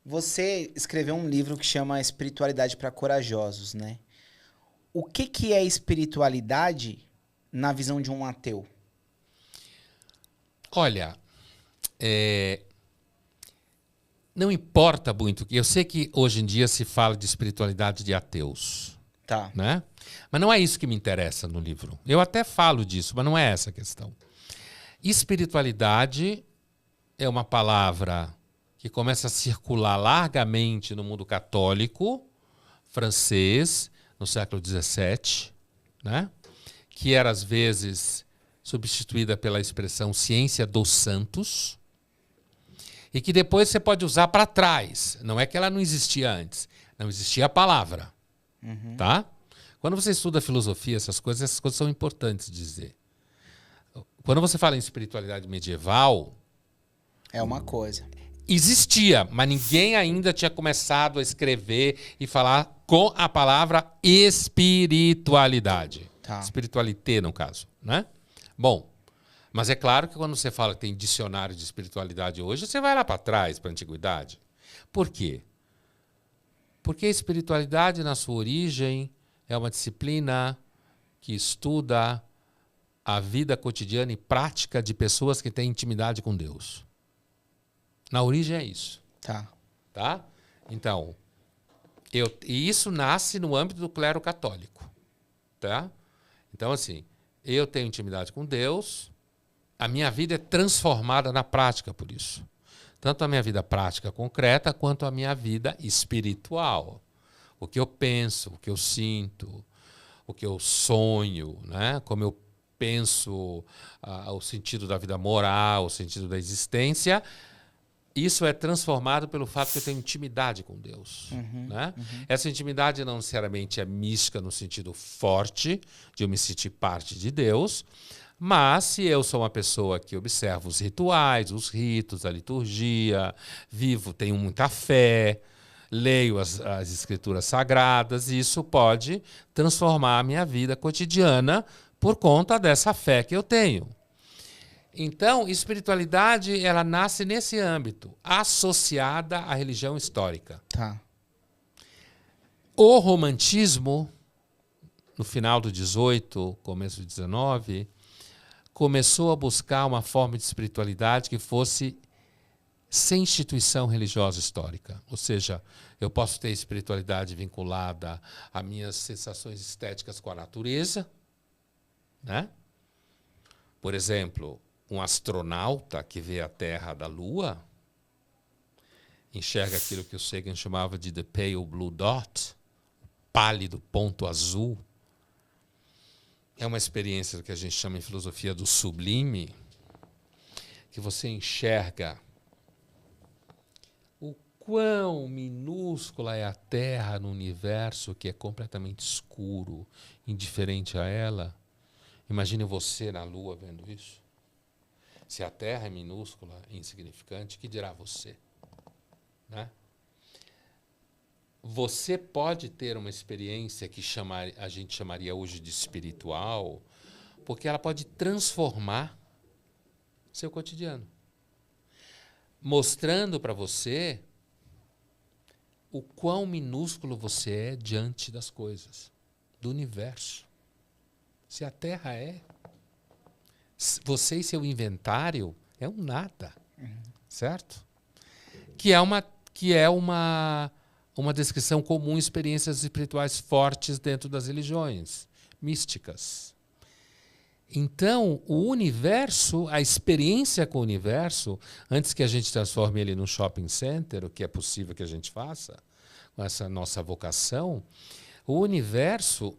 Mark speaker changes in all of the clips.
Speaker 1: Você escreveu um livro que chama Espiritualidade para Corajosos, né? O que é espiritualidade na visão de um ateu?
Speaker 2: Olha, não importa muito. Eu sei que hoje em dia se fala de espiritualidade de ateus,
Speaker 1: Tá.
Speaker 2: né? Mas não é isso que me interessa no livro. Eu até falo disso, mas não é essa a questão. Espiritualidade é uma palavra que começa a circular largamente no mundo católico francês, no século XVII, né? Que era, às vezes, substituída pela expressão ciência dos santos, e que depois você pode usar para trás. Não é que ela não existia antes, não existia a palavra. Tá? Quando você estuda filosofia, essas coisas são importantes de dizer. Quando você fala em espiritualidade medieval,
Speaker 1: É uma coisa.
Speaker 2: existia, mas ninguém ainda tinha começado a escrever e falar com a palavra espiritualidade.
Speaker 1: Tá.
Speaker 2: Espiritualité, no caso, né? Bom, mas é claro que quando você fala que tem dicionário de espiritualidade hoje, você vai lá para trás, para a antiguidade. Por quê? Porque a espiritualidade, na sua origem, é uma disciplina que estuda a vida cotidiana e prática de pessoas que têm intimidade com Deus. Na origem é isso.
Speaker 1: Tá.
Speaker 2: Tá? Então, e isso nasce no âmbito do clero católico. Tá? Então, assim, eu tenho intimidade com Deus, a minha vida é transformada na prática por isso. Tanto a minha vida prática concreta, quanto a minha vida espiritual. O que eu penso, o que eu sinto, o que eu sonho, né? Como eu penso o sentido da vida moral, o sentido da existência, isso é transformado pelo fato que eu tenho intimidade com Deus. Né? Essa intimidade não necessariamente é mística no sentido forte, de eu me sentir parte de Deus, mas se eu sou uma pessoa que observa os rituais, os ritos, a liturgia, vivo, tenho muita fé, leio as escrituras sagradas, isso pode transformar a minha vida cotidiana por conta dessa fé que eu tenho. Então, espiritualidade, ela nasce nesse âmbito, associada à religião histórica.
Speaker 1: Tá.
Speaker 2: O romantismo, no final do 18, começo do 19, começou a buscar uma forma de espiritualidade que fosse sem instituição religiosa histórica. Ou seja, eu posso ter espiritualidade vinculada a minhas sensações estéticas com a natureza, né? Por exemplo, um astronauta que vê a Terra da Lua enxerga aquilo que o Sagan chamava de the pale blue dot, pálido ponto azul. É uma experiência que a gente chama em filosofia do sublime, que você enxerga o quão minúscula é a Terra no universo que é completamente escuro, indiferente a ela. Imagine você na Lua vendo isso. Se a Terra é minúscula e insignificante, que dirá você? Né? Você pode ter uma experiência que a gente chamaria hoje de espiritual, porque ela pode transformar seu cotidiano, mostrando para você o quão minúsculo você é diante das coisas, do universo. Se a Terra você e seu inventário é um nada, certo? Que é uma descrição comum em experiências espirituais fortes dentro das religiões místicas. Então, o universo, a experiência com o universo, antes que a gente transforme ele num shopping center, o que é possível que a gente faça, com essa nossa vocação, o universo,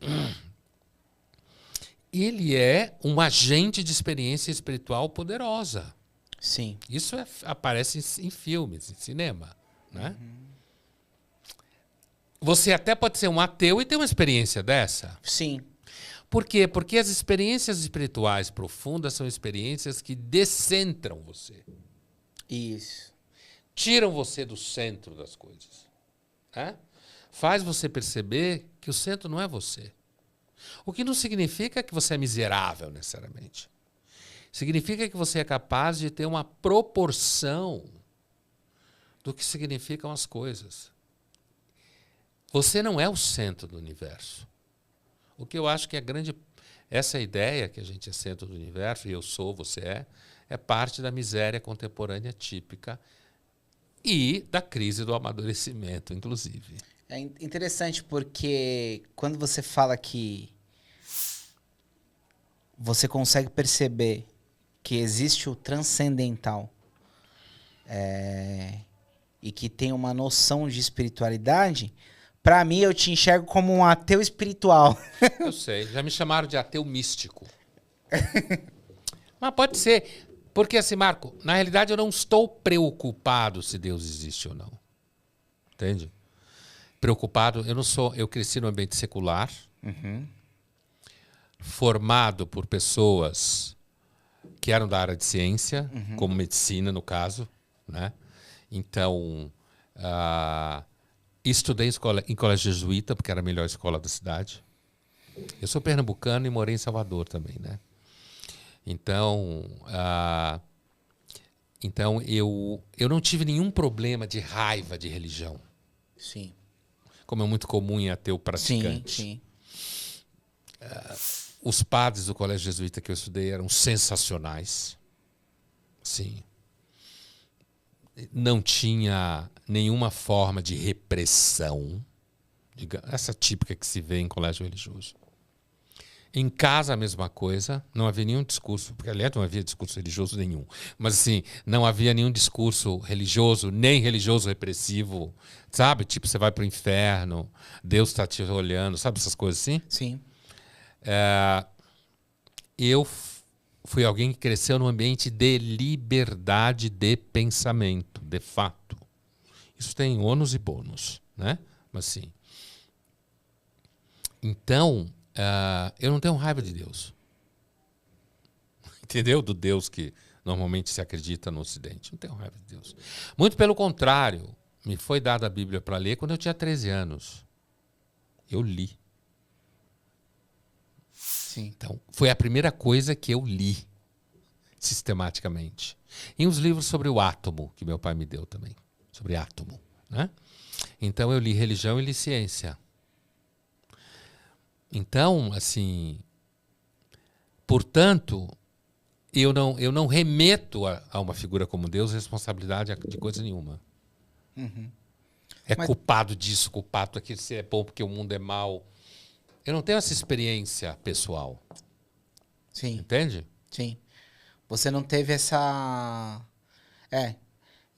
Speaker 2: ele é um agente de experiência espiritual poderosa.
Speaker 1: Sim.
Speaker 2: Isso aparece em filmes, em cinema, né? Você até pode ser um ateu e ter uma experiência dessa.
Speaker 1: Sim.
Speaker 2: Por quê? Porque as experiências espirituais profundas são experiências que descentram você.
Speaker 1: Isso.
Speaker 2: Tiram você do centro das coisas. Né? Faz você perceber que o centro não é você. O que não significa que você é miserável, necessariamente. Significa que você é capaz de ter uma proporção do que significam as coisas. Você não é o centro do universo. O que eu acho que é grande... Essa ideia que a gente é centro do universo, e eu sou, você é parte da miséria contemporânea típica e da crise do amadurecimento, inclusive.
Speaker 1: É interessante porque quando você fala que você consegue perceber que existe o transcendental e que tem uma noção de espiritualidade, pra mim eu te enxergo como um ateu espiritual.
Speaker 2: Eu sei, já me chamaram de ateu místico. Mas pode ser, porque assim, Marco, na realidade eu não estou preocupado se Deus existe ou não. Entende? Preocupado, eu não sou, eu cresci no ambiente secular, formado por pessoas que eram da área de ciência, como medicina no caso, né? Então, estudei em colégio jesuíta, porque era a melhor escola da cidade. Eu sou pernambucano e morei em Salvador também, né? Então, eu não tive nenhum problema de raiva de religião.
Speaker 1: Sim.
Speaker 2: Como é muito comum em ateu praticante.
Speaker 1: Sim.
Speaker 2: Os padres do colégio jesuíta que eu estudei eram sensacionais. Sim. Não tinha nenhuma forma de repressão, essa típica que se vê em colégio religioso. Em casa, a mesma coisa, não havia nenhum discurso, porque aliás não havia discurso religioso nenhum, mas assim, não havia nenhum discurso religioso, nem religioso repressivo, sabe? Tipo, você vai para o inferno, Deus está te olhando, sabe essas coisas assim?
Speaker 1: Sim.
Speaker 2: Eu fui alguém que cresceu num ambiente de liberdade de pensamento, de fato. Isso tem ônus e bônus, né? Mas sim. Então, eu não tenho raiva de Deus. Entendeu? Do Deus que normalmente se acredita no Ocidente. Não tenho raiva de Deus. Muito pelo contrário, me foi dada a Bíblia para ler quando eu tinha 13 anos. Eu li.
Speaker 1: Sim.
Speaker 2: Então, foi a primeira coisa que eu li sistematicamente. E uns livros sobre o átomo, que meu pai me deu também. Sobre átomo, né? Então, eu li religião e li ciência. Então, assim, portanto, eu não remeto a uma figura como Deus responsabilidade de coisa nenhuma.
Speaker 1: Mas...
Speaker 2: culpado disso, culpado daquilo, se é bom porque o mundo é mau. Eu não tenho essa experiência pessoal.
Speaker 1: Sim.
Speaker 2: Entende?
Speaker 1: Sim. Você não teve essa...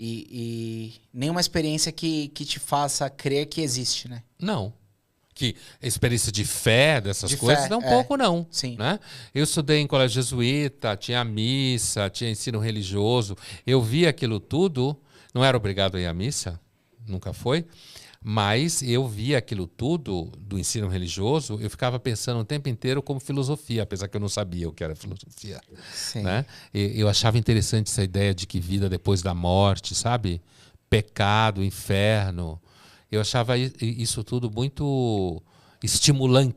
Speaker 1: E nenhuma experiência que te faça crer que existe, né?
Speaker 2: Não. Que a experiência de fé dessas coisas,
Speaker 1: fé,
Speaker 2: não pouco não.
Speaker 1: Sim.
Speaker 2: Né? Eu estudei em colégio jesuíta, tinha missa, tinha ensino religioso. Eu via aquilo tudo, não era obrigado a ir à missa, nunca foi, mas eu via aquilo tudo do ensino religioso, eu ficava pensando o tempo inteiro como filosofia, apesar que eu não sabia o que era filosofia.
Speaker 1: Sim.
Speaker 2: Né? Eu achava interessante essa ideia de que vida depois da morte, sabe? Pecado, inferno. Eu achava isso tudo muito estimulante.